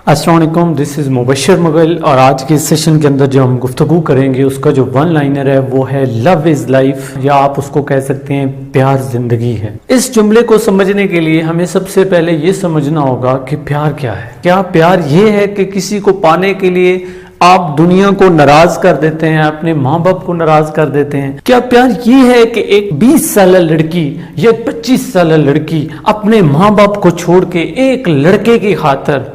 अस्सलाम वालेकुम, this is Mubashar Mughal और आज के इस सेशन के अंदर जो हम गुफ्तगू करेंगे उसका जो वन लाइनर है वो है लव इज़ लाइफ, या आप उसको कह सकते हैं प्यार जिंदगी है। इस जुमले को समझने के लिए हमें सबसे पहले ये समझना होगा कि प्यार क्या है। क्या प्यार ये है कि किसी को पाने के लिए आप दुनिया को नाराज कर देते हैं, अपने माँ बाप को नाराज कर देते हैं? क्या प्यार ये है कि एक 20 साल लड़की या 25 साल लड़की अपने माँ बाप को छोड़ के एक लड़के की खातर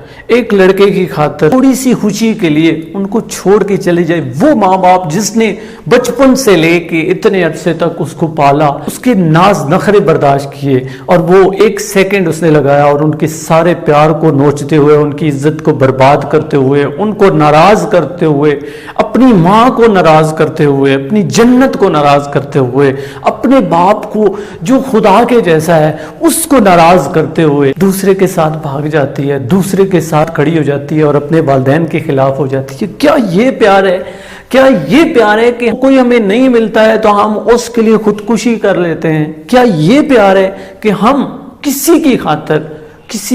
थोड़ी सी खुशी के लिए उनको छोड़ के चले जाए? वो माँ बाप जिसने बचपन से लेके इतने अरसे तक उसको पाला, उसके नाज नखरे बर्दाश्त किए और वो एक सेकंड उसने लगाया और उनके सारे प्यार को नोचते हुए, उनकी इज्जत को बर्बाद करते हुए, उनको नाराज करते हुए, अपनी माँ को नाराज करते हुए, अपनी जन्नत को नाराज करते हुए, अपने बाप को जो खुदा के जैसा है उसको नाराज करते हुए दूसरे के साथ भाग जाती है, दूसरे के साथ खड़ी हो जाती है और अपने वालिदैन के खिलाफ हो जाती है? क्या ये प्यार है? क्या ये प्यार है कि कोई हमें नहीं मिलता है तो हम उसके लिए खुदकुशी कर लेते हैं? क्या ये प्यार है कि हम किसी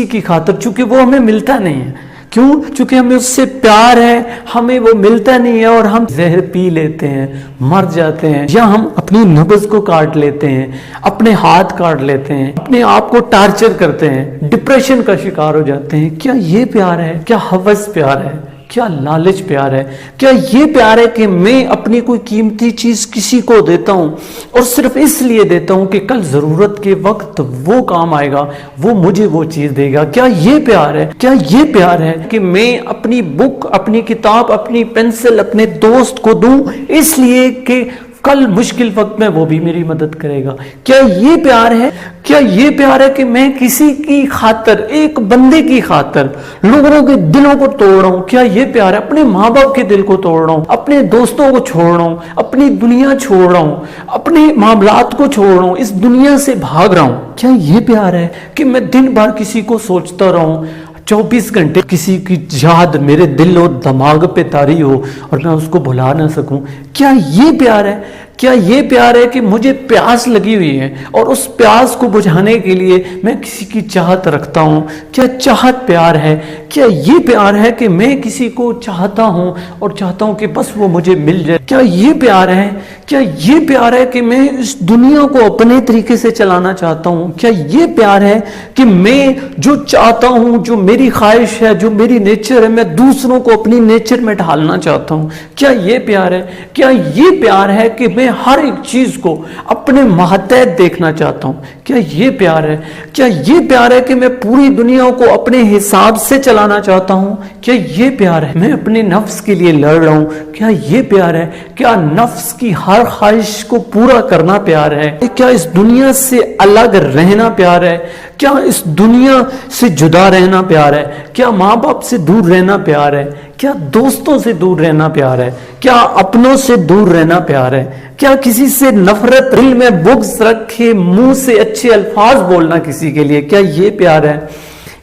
की खातर चूंकि वो हमें मिलता नहीं है, क्यों? चूंकि हमें उससे प्यार है, हमें वो मिलता नहीं है और हम जहर पी लेते हैं, मर जाते हैं, या हम अपनी नब्ज को काट लेते हैं, अपने हाथ काट लेते हैं, अपने आप को टार्चर करते हैं, डिप्रेशन का शिकार हो जाते हैं। क्या ये प्यार है? क्या हवस प्यार है? क्या लालच प्यार है? क्या ये प्यार है कि मैं अपनी कोई कीमती चीज किसी को देता हूं और सिर्फ इसलिए देता हूं कि कल जरूरत के वक्त वो काम आएगा, वो मुझे वो चीज देगा? क्या ये प्यार है? क्या ये प्यार है कि मैं अपनी बुक, अपनी किताब, अपनी पेंसिल अपने दोस्त को दूं इसलिए कि कल मुश्किल वक्त में वो भी मेरी मदद करेगा? क्या ये प्यार है? क्या ये प्यार है कि मैं किसी की खातर, एक बंदे की खातर लोगों के दिलों को तोड़ रहा हूं? क्या ये प्यार है? अपने माँ बाप के दिल को तोड़ रहा हूं, अपने दोस्तों को छोड़ रहा हूं, अपनी दुनिया छोड़ रहा हूं, अपने मामलात को छोड़ रहा हूं, इस दुनिया से भाग रहा हूं? क्या ये प्यार है कि मैं दिन भर किसी को सोचता रहूं, 24 घंटे किसी की याद मेरे दिल और दिमाग पे तारी हो और मैं उसको भुला ना सकूं? क्या ये प्यार है? क्या ये प्यार है कि मुझे प्यास लगी हुई है और उस प्यास को बुझाने के लिए मैं किसी की चाहत रखता हूं? क्या चाहत प्यार है? क्या ये प्यार है कि मैं किसी को चाहता हूं और चाहता हूं कि बस वो मुझे मिल जाए? क्या ये प्यार है? क्या ये प्यार है कि मैं इस दुनिया को अपने तरीके से चलाना चाहता हूं? क्या ये प्यार है कि मैं जो चाहता हूं, जो मेरी ख्वाहिश है, जो मेरी नेचर है, मैं दूसरों को अपनी नेचर में ढालना चाहता हूं? क्या ये प्यार है? क्या ये प्यार है कि मैं हर एक चीज को अपने मातहत देखना चाहता हूं? क्या ये प्यार है? क्या ये प्यार है कि मैं पूरी दुनिया को अपने हिसाब से चलाना चाहता हूं? क्या ये प्यार है? मैं अपने नफ्स के लिए लड़ रहा हूं? क्या ये प्यार है? क्या नफ्स की हर ख्वाहिश को पूरा करना प्यार है? क्या इस दुनिया से अलग रहना प्यार है? क्या इस दुनिया से जुदा रहना प्यार है? क्या माँ बाप से दूर रहना प्यार है? क्या दोस्तों से दूर रहना प्यार है? क्या अपनों से दूर रहना प्यार है? क्या किसी से नफरत, दिल में बुग़्ज़ रखे, मुंह से अच्छे अल्फाज बोलना किसी के लिए, क्या ये प्यार है?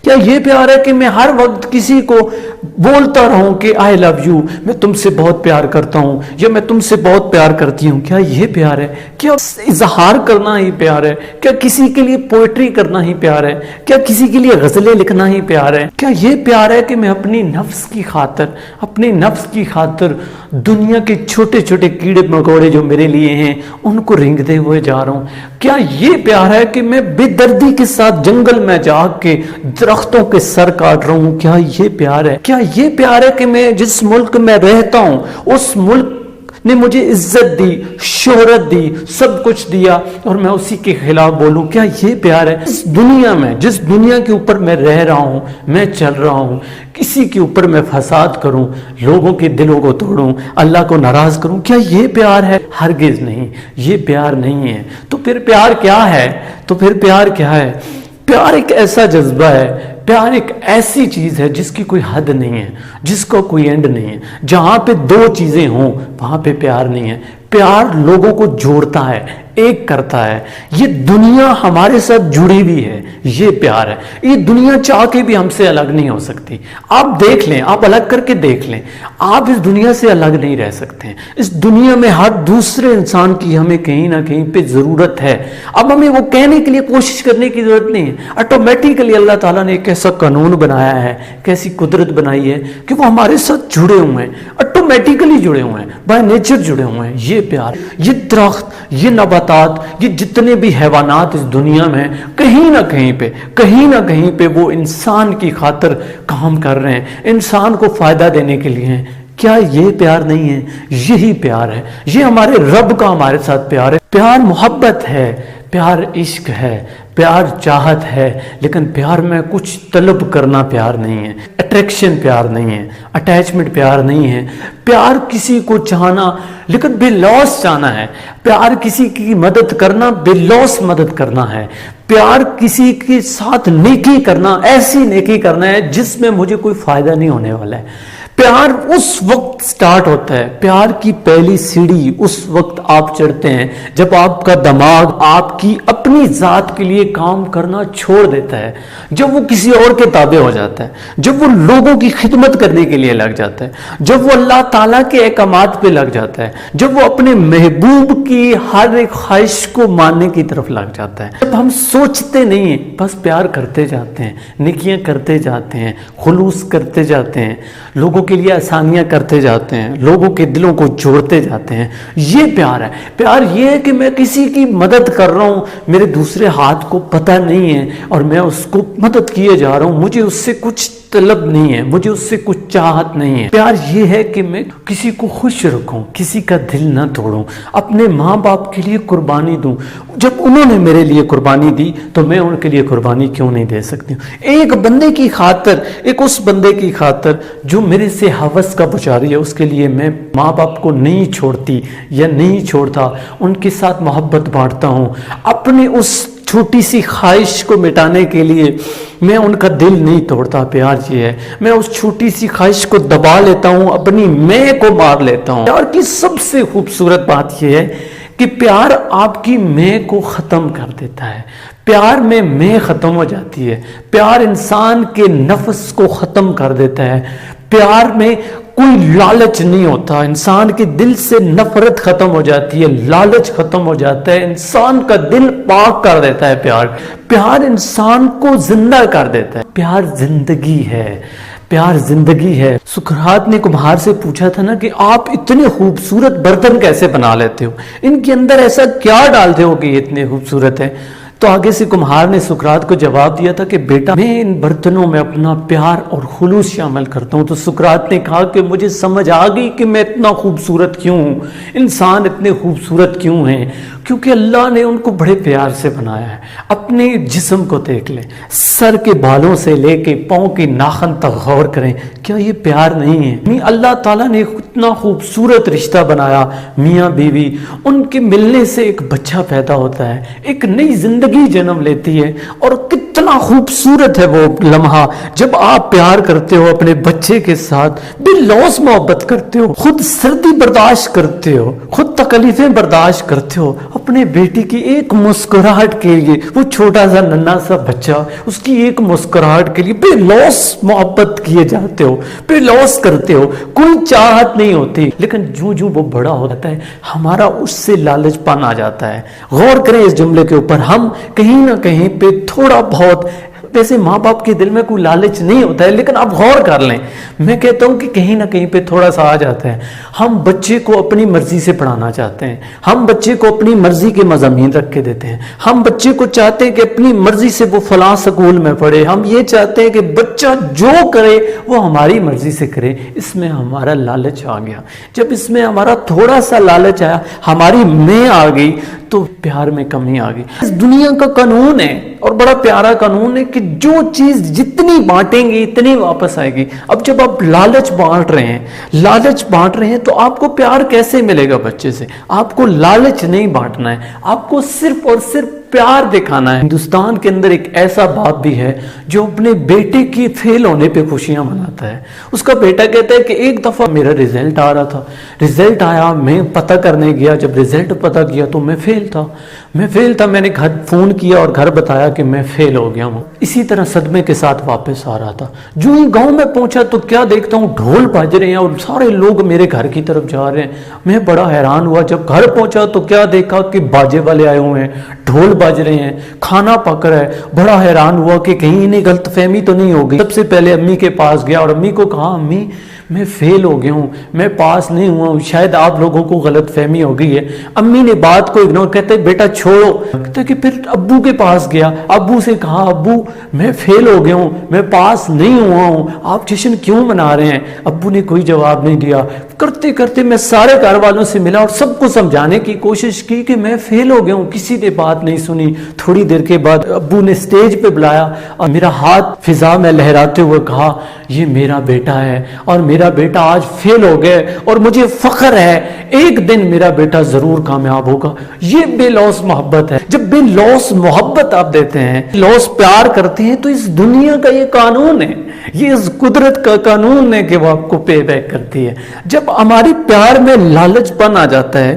क्या ये प्यार है कि मैं हर वक्त किसी को बोलता रहूं कि आई लव यू, मैं तुमसे बहुत प्यार करता हूं या मैं तुमसे बहुत प्यार करती हूं? क्या ये प्यार है? क्या इजहार करना ही प्यार है? क्या किसी के लिए पोएट्री करना ही प्यार है? क्या किसी के लिए गजलें लिखना ही प्यार है? क्या ये प्यार है कि मैं अपनी नफ्स की खातर दुनिया के छोटे छोटे कीड़े मकोड़े जो मेरे लिए हैं उनको रेंगते हुए जा रहा हूं? क्या ये प्यार है कि मैं बेदर्दी के साथ जंगल में जाके दरख्तों के सर काट रहा हूं? क्या ये प्यार है? क्या ये प्यार है कि मैं जिस मुल्क में रहता हूं उस मुल्क ने मुझे इज्जत दी, शोहरत दी, सब कुछ दिया और मैं उसी के खिलाफ बोलूं? क्या ये प्यार है? इस दुनिया में, जिस दुनिया के ऊपर मैं रह रहा हूं, मैं चल रहा हूं, किसी के ऊपर मैं फसाद करूं, लोगों के दिलों को तोड़ूं, अल्लाह को नाराज करूं? क्या ये प्यार है? हरगिज नहीं, ये प्यार नहीं है। तो फिर प्यार क्या है? प्यार एक ऐसा जज्बा है, प्यार एक ऐसी चीज है जिसकी कोई हद नहीं है, जिसका कोई एंड नहीं है। जहां पे दो चीजें हों वहां पे प्यार नहीं है। प्यार लोगों को जोड़ता है, ایک کرتا ہے. یہ دنیا ہمارے ساتھ جڑی ہوئی ہے, یہ پیار ہے. یہ دنیا چاہ کے بھی ہم سے الگ نہیں ہو سکتی. آپ دیکھ لیں, آپ الگ کر کے دیکھ لیں, آپ اس دنیا سے الگ نہیں رہ سکتے ہیں. اس دنیا میں ہر دوسرے انسان کی ہمیں کہیں نہ کہیں پہ ضرورت ہے. اب ہمیں وہ کہنے کے لیے کوشش کرنے کی ضرورت نہیں ہے. آٹومیٹیکلی اللہ تعالیٰ نے ایک ایسا قانون بنایا ہے, کیسی قدرت بنائی ہے کہ وہ ہمارے ساتھ جڑے ہوئے ہیں, آٹومیٹیکلی جڑے ہوئے ہیں, بائی نیچر جڑے ہوئے ہیں. یہ پیار, یہ درخت, یہ نباتات, یہ جتنے بھی حیوانات اس دنیا میں کہیں نہ کہیں پہ وہ انسان کی خاطر کام کر رہے ہیں, انسان کو فائدہ دینے کے لیے ہیں. کیا یہ پیار نہیں ہے؟ یہی پیار ہے. یہ ہمارے رب کا ہمارے ساتھ پیار ہے. پیار محبت ہے, پیار عشق ہے, پیار چاہت ہے, لیکن پیار میں کچھ طلب کرنا پیار نہیں ہے, اٹریکشن پیار نہیں ہے, اٹیچمنٹ پیار نہیں ہے. پیار کسی کو چاہنا لیکن بے لوس چاہنا ہے. پیار کسی کی مدد کرنا بے لوس مدد کرنا ہے. پیار کسی کے ساتھ نیکی کرنا, ایسی نیکی کرنا ہے جس میں مجھے کوئی فائدہ نہیں ہونے والا ہے. پیار اس وقت سٹارٹ ہوتا ہے, پیار کی پہلی سیڑھی اس وقت آپ چڑھتے ہیں جب آپ کا دماغ آپ کی اپنی ذات کے لیے کام کرنا چھوڑ دیتا ہے, جب وہ کسی اور کے تابع ہو جاتا ہے, جب وہ لوگوں کی خدمت کرنے کے لیے لگ جاتا ہے, جب وہ اللہ تعالیٰ کے احکامات پہ لگ جاتا ہے, جب وہ اپنے محبوب کی ہر ایک خواہش کو ماننے کی طرف لگ جاتا ہے. جب ہم سوچتے نہیں ہیں, بس پیار کرتے جاتے ہیں, نیکیاں کرتے جاتے ہیں, خلوص کرتے جاتے ہیں, لوگوں کے لیے آسانیاں کرتے جاتے ہیں, لوگوں کے دلوں کو جوڑتے جاتے ہیں. یہ پیار ہے. پیار یہ ہے کہ میں کسی کی مدد کر رہا ہوں, میرے دوسرے ہاتھ کو پتہ نہیں ہے اور میں اس کو مدد کیے جا رہا ہوں, مجھے اس سے کچھ طلب نہیں ہے, مجھے اس سے کچھ چاہت نہیں ہے. پیار یہ ہے کہ میں کسی کو خوش رکھوں, کسی کا دل نہ توڑوں, اپنے ماں باپ کے لیے قربانی دوں. جب انہوں نے میرے لیے قربانی دی تو میں ان کے لیے قربانی کیوں نہیں دے سکتی ہوں؟ ایک بندے کی خاطر, ایک اس بندے کی خاطر جو میرے سے ہوس کا پجاری ہے, اس کے لیے میں ماں باپ کو نہیں چھوڑتی یا نہیں چھوڑتا, ان کے ساتھ محبت بانٹتا ہوں. اپنے اس چھوٹی سی خواہش کو مٹانے کے لیے میں ان کا دل نہیں توڑتا. پیار یہ ہے, میں اس چھوٹی سی خواہش کو دبا لیتا ہوں, اپنی میں کو مار لیتا ہوں. پیار کی سب سے خوبصورت بات یہ ہے کہ پیار آپ کی میں کو ختم کر دیتا ہے. پیار میں ختم ہو جاتی ہے. پیار انسان کے نفس کو ختم کر دیتا ہے. پیار میں کوئی لالچ نہیں ہوتا, انسان کے دل سے نفرت ختم ہو جاتی ہے, لالچ ختم ہو جاتا ہے, انسان کا دل پاک کر دیتا ہے. پیار انسان کو زندہ کر دیتا ہے. پیار زندگی ہے, پیار زندگی ہے. سقراط نے کمہار سے پوچھا تھا نا کہ آپ اتنے خوبصورت برتن کیسے بنا لیتے ہو, ان کے اندر ایسا کیا ڈالتے ہو کہ یہ اتنے خوبصورت ہے؟ تو آگے سے کمہار نے سقراط کو جواب دیا تھا کہ بیٹا میں ان برتنوں میں اپنا پیار اور خلوص شامل کرتا ہوں. تو سقراط نے کہا کہ مجھے سمجھ آ گئی کہ میں اتنا خوبصورت کیوں ہوں, انسان اتنے خوبصورت کیوں ہیں, کیونکہ اللہ نے ان کو بڑے پیار سے بنایا ہے. اپنے جسم کو دیکھ لیں, سر کے بالوں سے لے کے پاؤں کے ناخن تک غور کریں, کیا یہ پیار نہیں ہے؟ اللہ تعالیٰ نے اتنا خوبصورت رشتہ بنایا, میاں بیوی, ان کے ملنے سے ایک بچہ پیدا ہوتا ہے, ایک نئی زندگی جنم لیتی ہے. اور کتنا خوبصورت ہے وہ لمحہ جب آپ پیار کرتے ہو اپنے بچے کے ساتھ, بے لوث محبت کرتے ہو, خود سردی برداشت کرتے ہو, خود تکلیفیں برداشت کرتے ہو, اپنے بیٹی کی ایک مسکراہٹ کے لیے, وہ چھوٹا سا ننھا سا بچہ, اس کی ایک مسکراہٹ کے لیے بے لوث محبت کیے جاتے ہو, بے لوث کرتے ہو, کوئی چاہت نہیں ہوتی. لیکن جو وہ بڑا ہو جاتا ہے ہمارا اس سے لالچ پن آ جاتا ہے. غور کریں اس جملے کے اوپر, ہم کہیں نہ کہیں پہ تھوڑا بہت, ویسے ماں باپ کے دل میں کوئی لالچ نہیں ہوتا ہے, لیکن آپ غور کر لیں, میں کہتا ہوں کہ کہیں نہ کہیں پہ تھوڑا سا آ جاتا ہے. ہم بچے کو اپنی مرضی سے پڑھانا چاہتے ہیں, ہم بچے کو اپنی مرضی کے مضامین رکھ کے دیتے ہیں, ہم بچے کو چاہتے ہیں کہ اپنی مرضی سے وہ فلاں سکول میں پڑھے, ہم یہ چاہتے ہیں کہ بچہ جو کرے وہ ہماری مرضی سے کرے. اس میں ہمارا لالچ آ گیا. جب اس میں ہمارا تھوڑا سا لالچ آیا, ہماری میں آ گئی, تو پیار میں کمی آ گئی. اس دنیا کا قانون ہے اور بڑا پیارا قانون ہے کہ جو چیز جتنی بانٹیں گے اتنی واپس آئے گی. اب جب آپ لالچ بانٹ رہے ہیں تو آپ کو پیار کیسے ملے گا بچے سے؟ آپ کو لالچ نہیں بانٹنا ہے, آپ کو صرف اور صرف प्यार दिखाना है। हिंदुस्तान के अंदर एक ऐसा बाप भी है जो अपने बेटे की फेल होने पे खुशियां मनाता है। उसका बेटा कहता है कि एक दफा मेरा रिजल्ट आ रहा था, रिजल्ट आया, मैं पता करने गया, जब रिजल्ट पता किया तो मैं फेल था। मैंने घर फोन किया और घर बताया कि मैं फेल हो गया हूँ। इसी तरह सदमे के साथ वापस आ रहा था। जो ही गांव में पहुंचा तो क्या देखता हूँ, ढोल बज रहे हैं और सारे लोग मेरे घर की तरफ जा रहे हैं। मैं बड़ा हैरान हुआ। जब घर पहुंचा तो क्या देखा कि बाजे वाले आए हुए हैं, ढोल बज रहे हैं, खाना पक रहा है। बड़ा हैरान हुआ कि कहीं इन्हें गलतफहमी तो नहीं हो गई। सबसे पहले अम्मी के पास गया और अम्मी को कहा, अम्मी मैं फेल हो गया हूँ, मैं पास नहीं हुआ हूँ, शायद आप लोगों को गलतफहमी हो गई है। अम्मी ने बात को इग्नोर, कहते बेटा छोड़ो। कहते कि फिर अब्बू के पास गया, अब्बू से कहा, अब्बू मैं फेल हो गया हूँ, मैं पास नहीं हुआ हूँ, आप जश्न क्यों मना रहे हैं? अब्बू ने कोई जवाब नहीं दिया। करते करते मैं सारे घर वालों से मिला और सबको समझाने की कोशिश की कि मैं फेल हो गया हूँ, किसी ने बात नहीं सुनी। थोड़ी देर के बाद अब्बू ने स्टेज पे बुलाया और मेरा हाथ फिजा में लहराते हुए कहा, ये मेरा बेटा है और मेरा बेटा आज फेल हो गए और मुझे फख्र है, एक दिन मेरा बेटा जरूर कामयाब होगा। ये बेलौस मोहब्बत है। जब बेलौस मोहब्बत आप देते हैं, लौस प्यार करते हैं, तो इस दुनिया का ये कानून है, ये इस कुदरत का कानून है कि वो आपको पे बैक करती है। जब हमारी प्यार में लालचपन आ जाता है,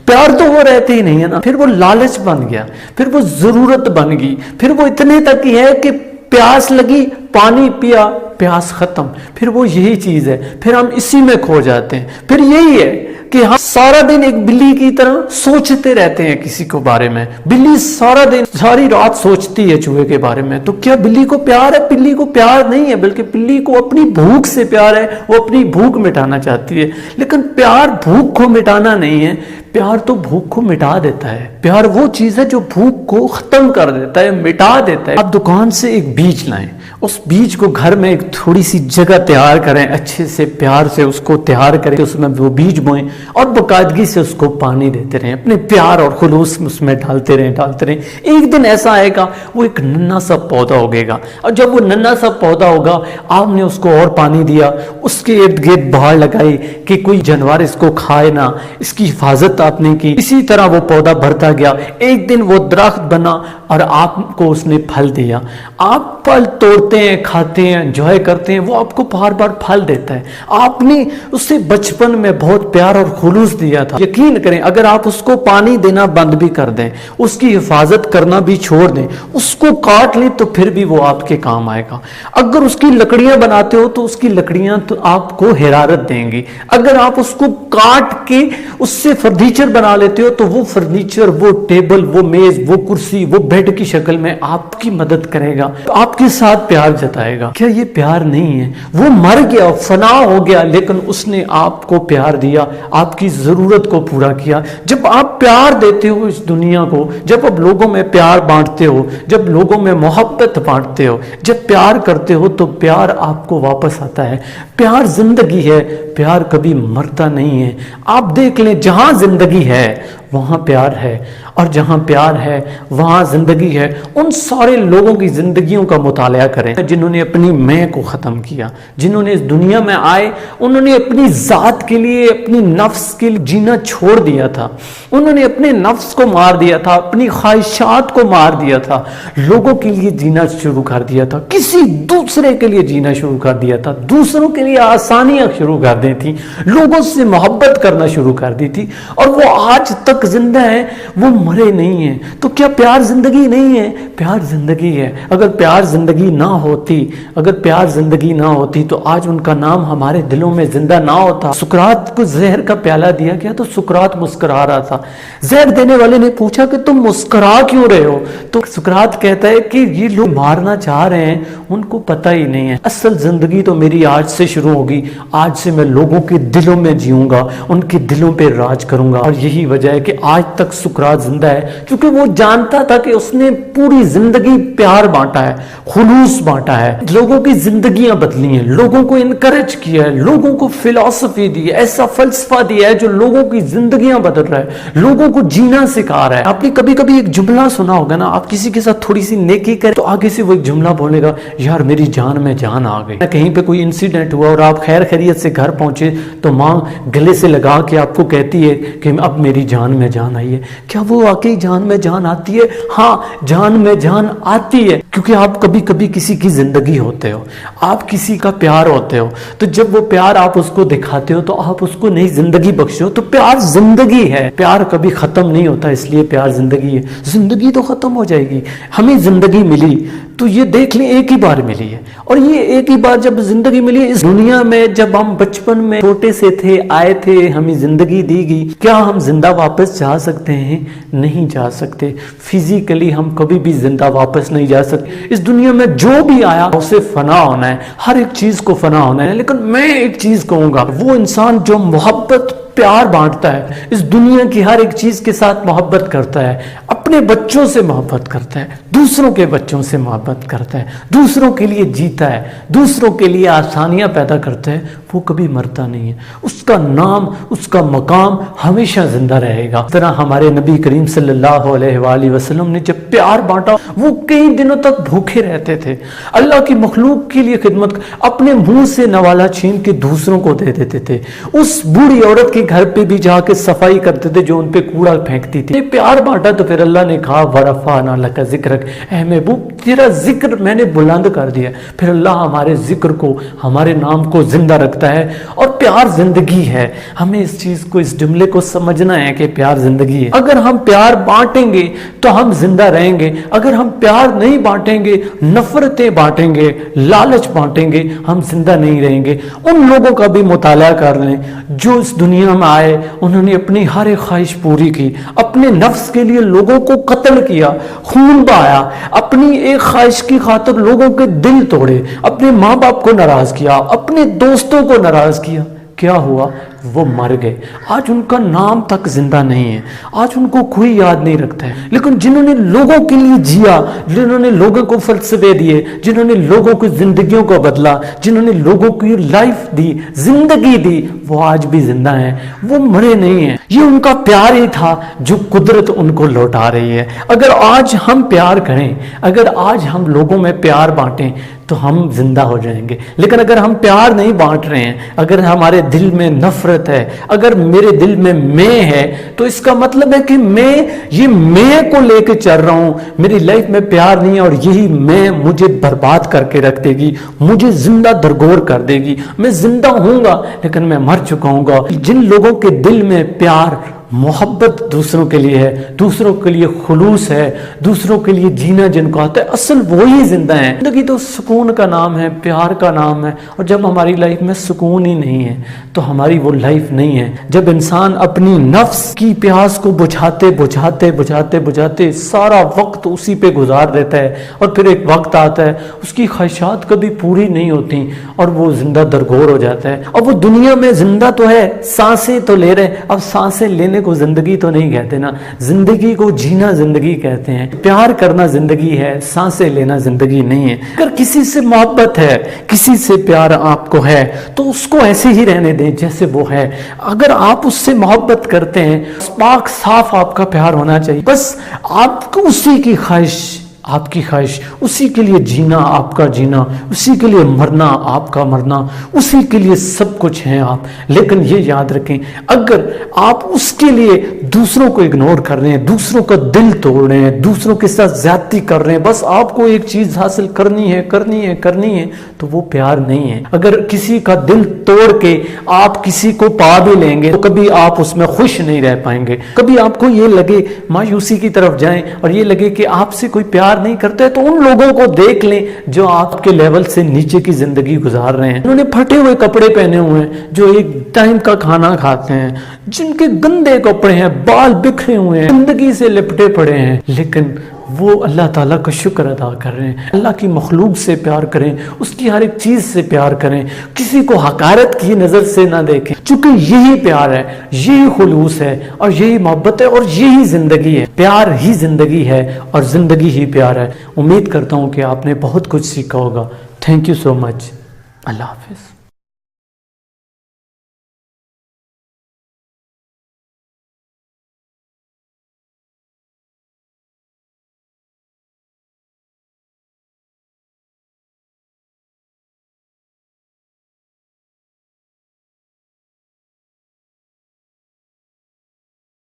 प्यार तो वो रहते ही नहीं है ना, फिर वो लालच बन गया, फिर वो जरूरत बन गई, फिर वो इतने तक ही है कि प्यास लगी, पानी पिया, प्यास खत्म। फिर वो यही चीज है, फिर हम इसी में खो जाते हैं। फिर यही है कि हम सारा दिन एक बिल्ली की तरह सोचते रहते हैं किसी को बारे में। बिल्ली सारा दिन सारी रात सोचती है चूहे के बारे में। तो क्या बिल्ली को प्यार है? बिल्ली को प्यार नहीं है, बल्कि बिल्ली को अपनी भूख से प्यार है, वो अपनी भूख मिटाना चाहती है। लेकिन प्यार भूख को मिटाना नहीं है, प्यार तो भूख को मिटा देता है। प्यार वो चीज है जो भूख को खत्म कर देता है, मिटा देता है। आप दुकान से एक बीज लाएं, उस बीज को घर में एक थोड़ी सी जगह तैयार करें, अच्छे से प्यार से उसको तैयार करें, उसमें वो बीज बोएं और बाकायदगी से उसको पानी देते रहें, अपने प्यार और खुलूस उसमें डालते रहें। एक दिन ऐसा आएगा वो एक नन्हा सा पौधा उगेगा, और जब वो नन्हा सा पौधा होगा, आपने उसको और पानी दिया, उसके इर्द गिर्द बाड़ लगाई कि कोई जानवर इसको खाए ना, इसकी हिफाजत आपने की। इसी तरह वो पौधा बढ़ता गया, एक दिन वो दरख्त बना और आपको उसने फल दिया। आप फल तोड़ते हैं, खाते हैं, एंजॉय करते हैं, वो आपको बार बार फल देता है। आपने उससे बचपन में बहुत प्यार और खुलूस दिया था। यकीन करें, अगर आप उसको पानी देना बंद भी कर दें, उसकी हिफाजत करना भी छोड़ दें, उसको काट लें, तो फिर भी वो आपके काम आएगा। अगर उसकी लकड़ियां बनाते हो तो उसकी लकड़ियां तो आपको हिरारत देंगी। अगर आप उसको काट के उससे फर्नीचर बना लेते हो तो वो फर्नीचर, वो टेबल, वो मेज, वो कुर्सी, वो बेड की शक्ल में आपकी मदद करेगा, आपके साथ प्यार जताएगा। क्या ये प्यार नहीं है? वो मर गया, फना हो गया, लेकिन उसने आपको प्यार दिया, आपकी जरूरत को पूरा किया। जब आप प्यार देते हो इस दुनिया को, जब आप लोगों में प्यार बांटते हो, जब लोगों में मोहब्बत बांटते हो, जब प्यार करते हो, तो प्यार आपको वापस आता है। प्यार जिंदगी है, प्यार कभी मरता नहीं है। आप देख लें, जहां जिंदगी है वहां प्यार है, और जहां प्यार है वहां जिंदगी है। उन सारे लोगों की जिंदगियों का मुताला करें जिन्होंने अपनी मैं को खत्म किया, जिन्होंने इस दुनिया में आए, उन्होंने अपनी जात के लिए, अपनी नफ्स के लिए जीना छोड़ दिया था। उन्होंने अपने नफ्स को मार दिया था, अपनी ख्वाहिशात को मार दिया था, लोगों के लिए जीना शुरू कर दिया था, किसी दूसरे के लिए जीना शुरू कर दिया था, दूसरों के लिए आसानियां शुरू कर दी थी, लोगों से मोहब्बत करना शुरू कर दी थी, और वो आज तक जिंदा है, वो मरे नहीं है। तो क्या प्यार जिंदगी नहीं है? प्यार जिंदगी है। अगर प्यार जिंदगी ना होती, अगर प्यार जिंदगी ना होती, तो आज उनका नाम हमारे दिलों में जिंदा ना होता। सुकरात को जहर का प्याला दिया गया तो सुकरात मुस्कुरा रहा था। जहर देने वाले ने पूछा कि तुम मुस्कुरा क्यों रहे हो? तो सुकरात कहता है कि ये लोग मारना चाह रहे हैं, उनको पता ही नहीं है, असल जिंदगी तो मेरी आज से शुरू होगी। आज से मैं लोगों के दिलों में जीऊंगा, उनके दिलों पे राज करूंगा। और यही वजह है कि आज तक सुकरात जिंदा है, क्योंकि वो जानता था कि उसने पूरी जिंदगी प्यार बांटा है, खुलूस बांटा है, लोगों की जिंदगियां बदली हैं, लोगों को इनकरेज किया है, लोगों को फिलॉसफी दी है, ऐसा फलसफा दिया है जो लोगों की जिंदगियां बदल रहा है, लोगों को जीना सिखा रहा है। आपने कभी कभी एक जुमला सुना होगा ना, आप किसी के साथ थोड़ी सी नेकी करें तो आगे से वो एक जुमला बोलेगा, यार मेरी जान में जान आ गई। कहीं पे कोई इंसिडेंट हुआ और आप खैर खैरियत से घर पहुंचे तो माँ गले से लगा के आपको कहती है कि अब मेरी जान में जान आई है। क्या वो वाकई जान में जान आती है? हाँ, जान में जान आती है, क्योंकि आप कभी कभी किसी की जिंदगी होते हो, आप किसी का प्यार होते हो, तो जब वो प्यार आप उसको दिखाते हो तो आप उसको नई जिंदगी बख्शो। तो प्यार जिंदगी है, प्यार कभी खत्म नहीं होता, इसलिए प्यार जिंदगी है। जिंदगी तो खत्म हो जाएगी, हमें जिंदगी मिली तो ये देख लें एक ही बार मिली है, और ये एक ही बार जब जिंदगी मिली इस दुनिया में, जब हम बचपन में छोटे से थे, आए थे, हमें जिंदगी दी गई, क्या हम जिंदा वापस जा सकते हैं? नहीं जा सकते। फिजिकली हम कभी भी जिंदा वापस नहीं जा सकते। इस दुनिया में जो भी आया उसे फना होना है, हर एक चीज को फना होना है। लेकिन मैं एक चीज कहूंगा, वो इंसान जो मोहब्बत प्यार बांटता है, इस दुनिया की हर एक चीज के साथ मोहब्बत करता है, अपने बच्चों से मोहब्बत करता है, दूसरों के बच्चों से मोहब्बत करता है, दूसरों के लिए जीता है, दूसरों के लिए आसानियां पैदा करता है, वो कभी मरता नहीं है। उसका नाम, उसका मकाम हमेशा जिंदा रहेगा। इस तरह हमारे नबी करीम सल्लल्लाहु अलैहि वसल्लम ने जब प्यार बांटा, वो कई दिनों तक भूखे रहते थे, अल्लाह की मखलूक के लिए खिदमत, अपने मुंह से नवाला छीन के दूसरों को दे देते थे। उस बूढ़ी औरत के घर पे भी जाके सफाई करते थे जो उन पे कूड़ा फेंकती थी। प्यार बांटा तो फिर अल्लाह ने कहा वरफाना लका जिक्रक, ऐ महबूब तेरा जिक्र मैंने बुलंद कर दिया। फिर अल्लाह हमारे जिक्र को, हमारे नाम को जिंदा रखता है, और प्यार जिंदगी है। हमें इस चीज को, इस जुमले को समझना है कि प्यार जिंदगी है। अगर हम प्यार बांटेंगे तो हम जिंदा रहेंगे, अगर हम प्यार नहीं बांटेंगे, नफरतें बांटेंगे, लालच बांटेंगे, हम जिंदा नहीं रहेंगे। उन लोगों का भी मुताला कर लें जो इस दुनिया में आए, उन्होंने अपनी हर एक ख्वाहिश पूरी की, अपने नफ्स के लिए लोगों को कत्ल किया, खून बहाया, अपनी एक ख्वाहिश की खातिर लोगों के दिल तोड़े, अपने माँ बाप को नाराज किया, अपने दोस्तों को नाराज किया। क्या हुआ? वो मर गए। आज उनका नाम तक जिंदा नहीं है, आज उनको कोई याद नहीं रखता है। लेकिन जिन्होंने लोगों के लिए जिया, जिन्होंने लोगों को फलसफे दिए, जिन्होंने लोगों की जिंदगियों को बदला, जिन्होंने लोगों की लाइफ दी, जिंदगी दी, वो आज भी जिंदा हैं, वो मरे नहीं हैं। ये उनका प्यार ही था जो कुदरत उनको लौटा रही है। अगर आज हम प्यार करें, अगर आज हम लोगों में प्यार बांटें तो हम जिंदा हो जाएंगे। लेकिन अगर हम प्यार नहीं बांट रहे हैं, अगर हमारे दिल में नफरत है, अगर मेरे दिल में मैं है, तो इसका मतलब है कि मैं को लेके चल रहा हूं, मेरी लाइफ में प्यार नहीं है, और यही मैं मुझे बर्बाद करके रख देगी, मुझे जिंदा दरगोर कर देगी। मैं जिंदा हूंगा लेकिन मैं मर चुका हूंगा। जिन लोगों के दिल में प्यार, मोहब्बत दूसरों के लिए है, दूसरों के लिए खुलूस है, दूसरों के लिए जीना जिनको आता है, असल वो ही जिंदा है। जिंदगी तो सुकून का नाम है, प्यार का नाम है, और जब हमारी लाइफ में सुकून ही नहीं है तो हमारी वो लाइफ नहीं है। जब इंसान अपनी नफ्स की प्यास को बुझाते बुझाते बुझाते बुझाते सारा वक्त उसी पे गुजार देता है, और फिर एक वक्त आता है उसकी ख्वाहिशात कभी पूरी नहीं होती और वो जिंदा दरगोर हो जाता है। और वो दुनिया में जिंदा तो है, सांसें तो ले रहे, अब सांसें लेने को जिंदगी तो नहीं कहते ना, जिंदगी को जीना जिंदगी कहते हैं। प्यार करना जिंदगी है, सांसें लेना जिंदगी नहीं है। अगर किसी से मोहब्बत है, किसी से प्यार आपको है, तो उसको ऐसे ही रहने दें जैसे वो है। अगर आप उससे मोहब्बत करते हैं, पाक साफ आपका प्यार होना चाहिए, बस आपको उसी की ख्वाहिश, आपकी ख्वाहिश, उसी के लिए जीना आपका जीना, उसी के लिए मरना आपका मरना, उसी के लिए सब कुछ है आप। लेकिन ये याद रखें, अगर आप उसके लिए दूसरों को इग्नोर कर रहे हैं, दूसरों का दिल तोड़ रहे हैं, दूसरों के साथ ज्यादती कर रहे हैं, बस आपको एक चीज हासिल करनी है करनी है करनी है, तो वो प्यार नहीं है। अगर किसी का दिल तोड़ के आप किसी को पा भी लेंगे तो कभी आप उसमें खुश नहीं रह पाएंगे। कभी आपको ये लगे, मायूसी की तरफ जाएं और ये लगे कि आपसे कोई प्यार नहीं करते, तो उन लोगों को देख लें जो आपके लेवल से नीचे की जिंदगी गुजार रहे हैं। उन्होंने फटे हुए कपड़े पहने हुए हैं, जो एक टाइम का खाना खाते हैं, जिनके गंदे कपड़े हैं, बाल बिखरे हुए हैं, जिंदगी से लिपटे पड़े हैं, लेकिन वो अल्लाह ताला का शुक्र अदा कर रहे हैं। अल्लाह की मखलूक से प्यार करें, उसकी हर एक चीज से प्यार करें, किसी को हकारत की नजर से ना देखें, क्योंकि यही प्यार है, यही खुलूस है, और यही मोहब्बत है, और यही जिंदगी है। प्यार ही जिंदगी है और जिंदगी ही प्यार है। उम्मीद करता हूं कि आपने बहुत कुछ सीखा होगा। Thank you so much. Allah Hafiz.